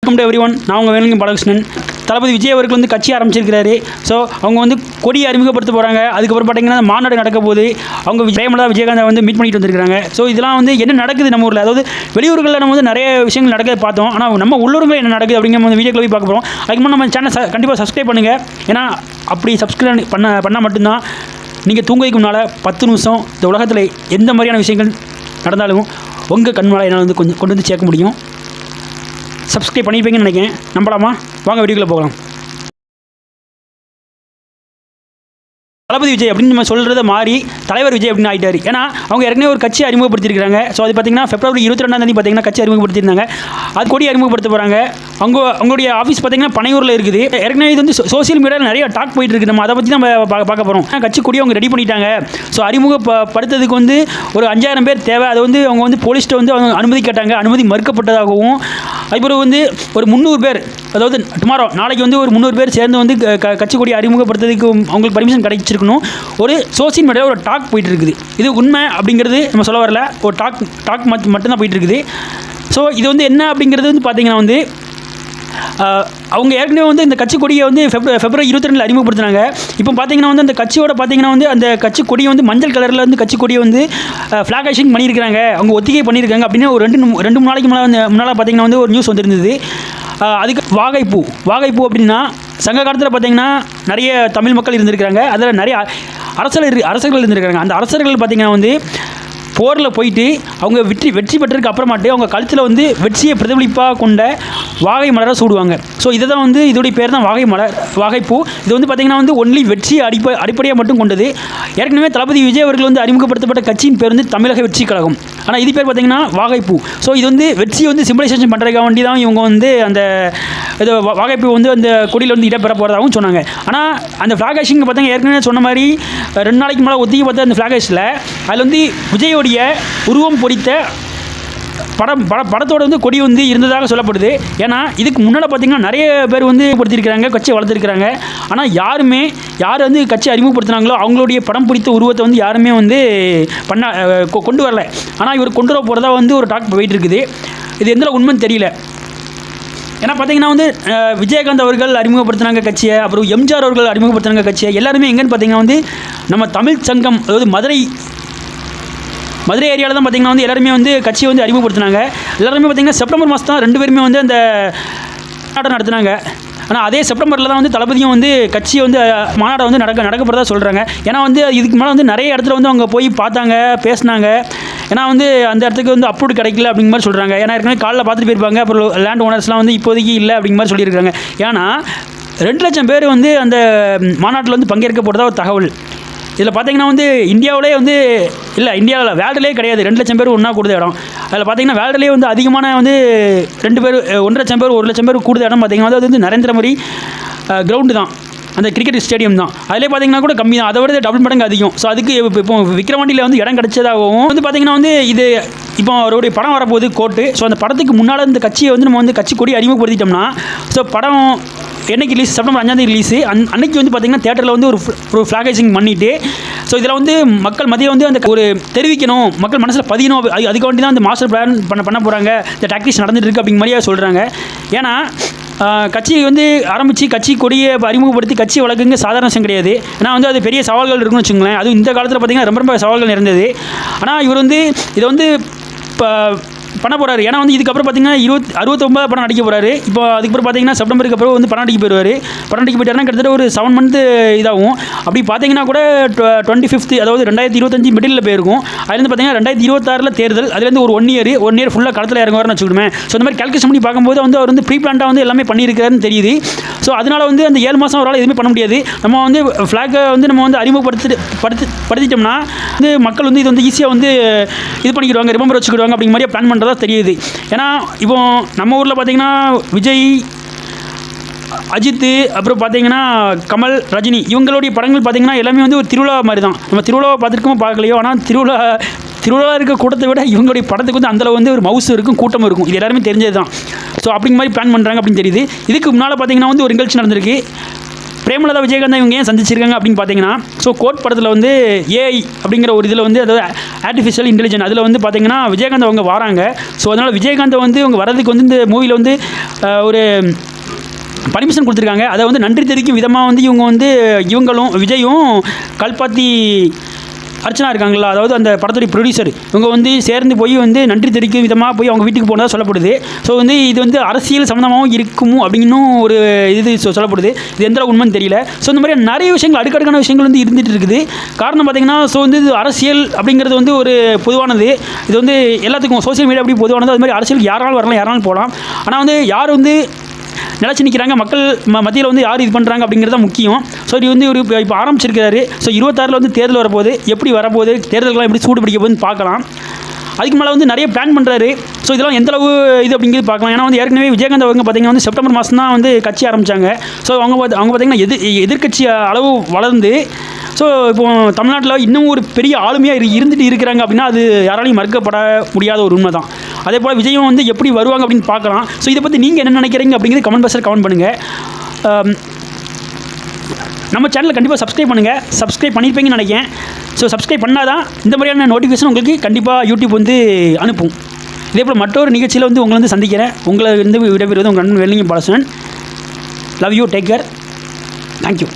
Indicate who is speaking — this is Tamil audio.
Speaker 1: Welcome to everyone. நான் உங்கள் வேலுங்க பாலகிருஷ்ணன். தளபதி விஜய் அவர்கள் வந்து கட்சி ஆரம்பிச்சிருக்கிறாரு. ஸோ அவங்க வந்து கொடி அறிமுகப்படுத்த போகிறாங்க. அதுக்கப்புறம் பார்த்தீங்கன்னா மாநாடு நடக்க போது அவங்க விஜயகாந்தை வந்து மீட் பண்ணிட்டு வந்திருக்காங்க. ஸோ இதெல்லாம் வந்து என்ன நடக்குது நம்ம ஊரில், அதாவது வெளியூர்களில் நம்ம வந்து நிறைய விஷயங்கள் நடக்கிறத பார்த்தோம். ஆனால் நம்ம உள்ளூரில் என்ன நடக்குது அப்படிங்கிற வந்து வீடியோக்களை போய் பார்க்க போகிறோம். அதுக்கு முன்னாடி நம்ம சேனல் கண்டிப்பாக சப்ஸ்கிரைப் பண்ணுங்கள். ஏன்னா அப்படி சப்ஸ்கிரைப் பண்ணால் மட்டும்தான் நீங்கள் தூங்குறதுக்கு முன்னால் 10 நிமிஷம் இந்த உலகத்தில் எந்த மாதிரியான விஷயங்கள் நடந்தாலும் உங்கள் கண்மாலை என்னால் வந்து கொஞ்சம் கொண்டு வந்து சேர்க்க முடியும். சப்ஸ்கிரைப் பண்ணியிருப்பீங்கன்னு நினைக்கிறேன். நம்பலாமா? வாங்க வீடியோக்குள்ளே போகலாம். தளபதி விஜய் அப்படின்னு நம்ம சொல்கிறத மாறி தலைவர் விஜய் அப்படின்னு ஆகிட்டார். ஏன்னா அவங்க ஏற்கனவே ஒரு கட்சி அறிமுகப்படுத்தியிருக்காங்க. ஸோ அது பார்த்திங்கன்னா February 22 பார்த்தீங்கன்னா கட்சி அறிமுகப்படுத்தியிருந்தாங்க. அது கொடி அறிமுகப்படுத்த போகிறாங்க. அவங்களுடைய ஆஃபீஸ் பார்த்திங்கன்னா பனையூரில் இருக்குது. ஏற்கனவே இது வந்து சோசியல் மீடியாவில் நிறைய டாக் போயிட்டு இருக்குது. நம்ம அதை பற்றி நம்ம பார்க்க போகிறோம். கட்சி கொடி அவங்க ரெடி பண்ணிட்டாங்க. ஸோ அறிமுகப்படுத்துறதுக்கு வந்து ஒரு 5000 பேர் தேவை. அதை வந்து அவங்க வந்து போலீஸ்கிட்ட வந்து அவங்க அனுமதி கேட்டாங்க. அனுமதி மறுக்கப்பட்டதாகவும், அதுபோல் வந்து ஒரு 300 பேர், அதாவது நாளைக்கு வந்து ஒரு 300 பேர் சேர்ந்து வந்து கட்சி கொடி அறிமுகப்படுத்துறதுக்கு அவங்களுக்கு பர்மிஷன் கிடைச்சிருக்கணும். ஒரு சோசியல் மீடியாவில் ஒரு டாக் போயிட்டு இருக்குது. இது உண்மை அப்படிங்கிறது நம்ம சொல்ல வரல. ஒரு டாக் மட்டும்தான் போயிட்டு இருக்குது. ஸோ இது வந்து என்ன அப்படிங்கிறது வந்து பார்த்திங்கன்னா வந்து அவங்க ஏற்கனவே வந்து இந்த கட்சி கொடியை வந்து February 22 அறிமுகப்படுத்தினாங்க. இப்போ பார்த்தீங்கன்னா வந்து அந்த கட்சியோட பார்த்தீங்கன்னா வந்து அந்த கட்சி கொடியை வந்து மஞ்சள் கலரில் வந்து கட்சி கொடியை வந்து ஃப்ளாக் ஹைசிங் பண்ணியிருக்காங்க. அவங்க ஒத்திகை பண்ணியிருக்காங்க அப்படின்னு ஒரு 2-3 நாளைக்கு முன்னால் பார்த்தீங்கன்னா வந்து ஒரு நியூஸ் வந்துருந்தது. அதுக்கு வாகைப்பூ அப்படின்னா சங்க காலத்தில் பார்த்தீங்கன்னா நிறைய தமிழ் மக்கள் இருந்திருக்கிறாங்க. அதில் நிறைய அரசர்கள் இருந்திருக்காங்க. அந்த அரசர்கள் பார்த்தீங்கன்னா வந்து போரில் போயிட்டு அவங்க வெற்றி பெற்றதுக்கு அப்புறமாட்டு அவங்க கழுத்தில் வந்து வெற்றியை பிரதிபலிப்பாக கொண்ட வாகை மலரை சூடுவாங்க. ஸோ இதை தான் வந்து இதோடைய பேர் தான் வாகைப்பூ. இது வந்து பார்த்திங்கன்னா வந்து ஒன்லி வெற்றியை அடிப்படையாக மட்டும் கொண்டது. ஏற்கனவே தளபதி விஜய் அவர்கள் வந்து அறிமுகப்படுத்தப்பட்ட கட்சியின் பேர் வந்து தமிழக வெற்றி கழகம். ஆனால் இது பேர் பார்த்திங்கன்னா வாகைப்பூ. ஸோ இது வந்து வெற்றியை வந்து சிம்பிளைசேஷன் பண்ணுறதுக்காக வேண்டி தான் இவங்க வந்து அந்த இது வாகைப்பூ வந்து அந்த கொடியில் வந்து இடம்பெற போகிறதாகவும் சொன்னாங்க. ஆனால் அந்த ஃப்ளாக் ஹைசிங் பார்த்திங்கன்னா ஏற்கனவே சொன்ன மாதிரி 2 நாளைக்கு மேலே ஒத்திகை பார்த்த அந்த ஃப்ளாக் ஹைஸில் அதில் வந்து விஜயோடைய உருவம் பொறித்த படத்தோட வந்து கொடி வந்து இருந்ததாக சொல்லப்படுது. ஏன்னா இதுக்கு முன்னால் பார்த்திங்கன்னா நிறைய பேர் வந்து படுத்திருக்கிறாங்க, கட்சியை வளர்த்துருக்கிறாங்க. ஆனால் யார் வந்து கட்சி அறிமுகப்படுத்தினாங்களோ அவங்களுடைய படம் பிடித்த உருவத்தை வந்து யாருமே வந்து கொண்டு வரல. ஆனால் இவர் கொண்டு வர போகிறதா வந்து ஒரு டாக் போயிட்டு இருக்குது. இது எந்த உண்மைன்னு தெரியல. ஏன்னா பார்த்தீங்கன்னா வந்து விஜயகாந்த் அவர்கள் அறிமுகப்படுத்தினாங்க கட்சியை, அப்புறம் எம்ஜிஆர் அவர்கள் அறிமுகப்படுத்தினாங்க கட்சியை. எல்லாருமே எங்கன்னு பார்த்தீங்கன்னா வந்து நம்ம தமிழ் சங்கம், அதாவது மதுரை ஏரியாவில் தான் பார்த்திங்கன்னா வந்து எல்லாருமே வந்து கட்சியை வந்து அறிமுகப்படுத்தினாங்க. எல்லாருமே பார்த்திங்கன்னா செப்டம்பர் மாதம் தான் 2 பேருமே வந்து அந்த மாநாட்டை நடத்தினாங்க. ஆனால் அதே செப்டம்பரில் தான் வந்து தளபதியும் வந்து கட்சியை வந்து மாநாட்டை வந்து நடக்க போகிறதா சொல்கிறாங்க. ஏன்னா வந்து இதுக்கு மேலே வந்து நிறைய இடத்துல வந்து அவங்க போய் பார்த்தாங்க, பேசினாங்க. ஏன்னா வந்து அந்த இடத்துக்கு வந்து அப்ரூவ் கிடைக்கல அப்படிங்கிற மாதிரி சொல்கிறாங்க. ஏன்னா ஏற்கனவே காலைல பார்த்துட்டு போயிருப்பாங்க. அப்புறம் லேண்ட் ஓனர்ஸ்லாம் வந்து இப்போதைக்கு இல்லை அப்படிங்கிற மாதிரி சொல்லியிருக்காங்க. ஏன்னா 2 லட்சம் பேர் வந்து அந்த மாநாட்டில் வந்து பங்கேற்க போகிறதா ஒரு தகவல். இதில் பார்த்தீங்கன்னா வந்து இந்தியாவிலே வந்து இந்தியாவில் வேர்ல்டுலேயே கிடையாது 2 லட்சம் பேர் ஒன்றா கூடுத இடம். அதில் பார்த்தீங்கன்னா வேர்ல்டுலேயே வந்து அதிகமான வந்து 2 பேர் 1 லட்சம் பேர் 1 லட்சம் பேர் கூடுத இடம் பார்த்தீங்கன்னா அது வந்து நரேந்திர மோடி கிரவுண்டு தான், அந்த கிரிக்கெட் ஸ்டேடியம் தான். அதிலே பார்த்தீங்கன்னா கூட கம்மி தான், அதை விட டபுள் மடங்கு அதிகம். ஸோ அதுக்கு இப்போ விக்ரவாண்டியில் வந்து இடம் கிடைச்சதாகவும் வந்து பார்த்தீங்கன்னா வந்து இது இப்போ அவருடைய படம் வரப்போகுது கோர்ட்டு. ஸோ அந்த படத்துக்கு முன்னால் இந்த கட்சியை வந்து நம்ம வந்து கட்சி கொடி அறிமுகப்படுத்திட்டோம்னா, ஸோ படம் என்னைக்கு ரிலீஸ், செப்டம்பர் 5 ரிலீஸு. அன்னைக்கு வந்து பார்த்திங்கன்னா தேட்டரில் வந்து ஒரு ஃப்ளாக் ஹைசிங் பண்ணிவிட்டு, ஸோ இதில் வந்து மக்கள் மத்தியில் வந்து அந்த ஒரு தெரிவிக்கணும், மக்கள் மனசில் பதியணும். அதுக்கு வேண்டி தான் அந்த மாஸ்டர் பிளான் பண்ண போகிறாங்க. இந்த டாக்டிக்ஸ் நடந்துட்டு இருக்குது அப்படிங்கிற மாதிரியாக சொல்கிறாங்க. ஏன்னா கட்சி வந்து ஆரம்பித்து கட்சி கொடியை அறிமுகப்படுத்தி கட்சி வழக்குங்க சாதாரண விஷயம் கிடையாது. ஏன்னா வந்து அது பெரிய சவால்கள் இருக்குன்னு வச்சுங்களேன். அதுவும் இந்த காலத்தில் பார்த்திங்கன்னா ரொம்ப சவால்கள் இருந்தது. ஆனால் இவர் வந்து இதை வந்து இப்போ பண்ண போகிறாரு. ஏன்னா வந்து இதுக்கப்புறம் பார்த்தீங்கன்னா 69 படம் நடிக்க போகிறாரு. இப்போ அதுக்கப்புறம் பார்த்தீங்கன்னா செப்டம்பருக்கு அப்புறம் வந்து படம் நடிக்க போயிடுவார். படம் நடிக்க போயிட்டாருன்னா கிட்டத்தட்ட ஒரு 7 மந்த்து இதாகும். அப்படி பார்த்தீங்கன்னா கூட 25th, அதாவது 2025 மிடில் போயிருக்கும். அதுலேருந்து பார்த்தீங்கன்னா 2026 தேர்தல். அதுலேருந்து ஒரு 1 இயர் ஃபுல்லாக களத்தில் இறங்குவார்னு வச்சுக்கணுமே. ஸோ இந்த மாதிரி கால்குலேஷன் பண்ணி பார்க்கும்போது வந்து அவர் வந்து ப்ரீ பிளான்டாக வந்து எல்லாமே பண்ணியிருக்காருன்னு தெரியுது. ஸோ அதனால் வந்து அந்த 7 மாதம் அவரால் எதுவுமே பண்ண முடியாது. நம்ம வந்து ஃப்ளாகை வந்து நம்ம வந்து அறிமுகப்படுத்திட்டோம்னா வந்து மக்கள் வந்து இது வந்து ஈஸியாக வந்து இது பண்ணிக்கிடுவாங்க, ரிமெம்பர் வச்சுக்கிடுவாங்க அப்படிங்கிற மாதிரியே பிளான் பண்ணுறதா தெரியுது. ஏன்னா இப்போ நம்ம ஊரில் பார்த்தீங்கன்னா விஜய், அஜித், அப்புறம் பார்த்தீங்கன்னா கமல், ரஜினி இவங்களுடைய படங்கள் பார்த்தீங்கன்னா எல்லாமே வந்து ஒரு திருவிழா மாதிரி தான். நம்ம திருவிழாவை பார்த்துருக்கோமோ பார்க்கலையோ, ஆனால் திருவிழா இருக்க கூட்டத்தை விட இவங்களுடைய படத்துக்கு வந்து அந்தளவு வந்து ஒரு மவுசு இருக்கும், கூட்டமும் இருக்கும். இது எல்லாருமே தெரிஞ்சது தான். ஸோ அப்படிங்கிற மாதிரி பிளான் பண்ணுறாங்க அப்படின்னு தெரியுது. இதுக்கு முன்னால் பார்த்தீங்கன்னா வந்து ஒரு நிகழ்ச்சி நடந்திருக்கு. பிரேமலதா விஜயகாந்த் இவங்க ஏன் சந்திச்சிருக்காங்க அப்படின்னு பார்த்தீங்கன்னா, ஸோ கோட் படத்தில் வந்து ஏஐ அப்படிங்கிற ஒரு இதில் வந்து அதாவது ஆர்டிஃபிஷியல் இன்டெலிஜென்ஸ் அதில் வந்து பார்த்தீங்கன்னா விஜயகாந்த் அவங்க வராங்க. ஸோ அதனால் விஜயகாந்த் வந்து அவங்க வரதுக்கு வந்து இந்த மூவியில் வந்து ஒரு பர்மிஷன் கொடுத்துருக்காங்க. அதை வந்து நன்றி தெரிவிக்கும் விதமாக வந்து இவங்க வந்து இவங்களும் விஜயும் கல்பாத்தி அர்ச்சனா இருக்காங்களா, அதாவது அந்த படத்துடைய ப்ரொடியூசர், இவங்க வந்து சேர்ந்து போய் வந்து நன்றி தெரிவிக்கும் விதமாக போய் அவங்க வீட்டுக்கு போனதாக சொல்லப்படுது. ஸோ வந்து இது வந்து அரசியல் சம்மந்தமாகவும் இருக்குமோ அப்படின்னும் ஒரு இது சொல்லப்படுது. இது எந்த உண்மைன்னு தெரியல. ஸோ இந்த மாதிரி நிறைய விஷயங்கள் அடுக்கடுக்கான விஷயங்கள் வந்து இருந்துகிட்டு இருக்குது. காரணம் பார்த்திங்கன்னா, ஸோ வந்து இது அரசியல் அப்படிங்கிறது வந்து ஒரு பொதுவானது. இது வந்து எல்லாத்துக்கும் சோசியல் மீடியா அப்படி பொதுவானது. அது மாதிரி அரசியல் யாராலும் வரலாம், யாராலும் போகலாம். ஆனால் வந்து யார் வந்து நிலச்சி நிற்கிறாங்க, மக்கள் மத்தியில் வந்து யார் இது பண்ணுறாங்க அப்படிங்கிறது தான் முக்கியம். ஸோ இது வந்து ஒரு இப்போ ஆரம்பிச்சிருக்காரு. ஸோ 26 வந்து தேர்தல் வரப்போகுது. எப்படி வரப்போகுது, தேர்தல்கள்லாம் எப்படி சூடு பிடிக்க போகுதுன்னு பார்க்கலாம். அதுக்கு மேலே வந்து நிறைய பிளான் பண்ணுறாரு. ஸோ இதெல்லாம் எந்தளவு இது அப்படிங்கிறது பார்க்கலாம். ஏன்னா வந்து ஏற்கனவே விஜயகாந்த் அவங்க பார்த்திங்கன்னா வந்து செப்டம்பர் மாதம் தான் வந்து கட்சி ஆரம்பித்தாங்க. ஸோ அவங்க பார்த்திங்கன்னா எதிர்கட்சி அளவு வளர்ந்து ஸோ இப்போ தமிழ்நாட்டில் இன்னும் ஒரு பெரிய ஆளுமையாக இருந்துட்டு இருக்கிறாங்க அப்படின்னா அது யாராலையும் மறுக்கப்பட முடியாத ஒரு உண்மை தான். அதே போல் விஜயம் வந்து எப்படி வருவாங்க அப்படின்னு பார்க்கலாம். ஸோ இதை பற்றி நீங்கள் என்ன நினைக்கிறீங்க அப்படிங்கிறது கமெண்ட் பாக்ஸில் கமெண்ட் பண்ணுங்கள். நம்ம சேனலை கண்டிப்பாக சப்ஸ்கிரைப் பண்ணுங்கள். சப்ஸ்கிரைப் பண்ணியிருப்பீங்கன்னு நினைக்கிறேன். ஸோ சப்ஸ்கிரைப் பண்ணால் தான் இந்த மாதிரியான நோட்டிஃபிகேஷன் உங்களுக்கு கண்டிப்பாக யூடியூப் வந்து அனுப்பும். இதே போல் மற்றொரு நிகழ்ச்சியில் வந்து உங்களை வந்து சந்திக்கிறேன். உங்களை வந்து விடைபெறுவது உங்கள் நண்பன் Vellingam Balasan. Love you, take care, thank you.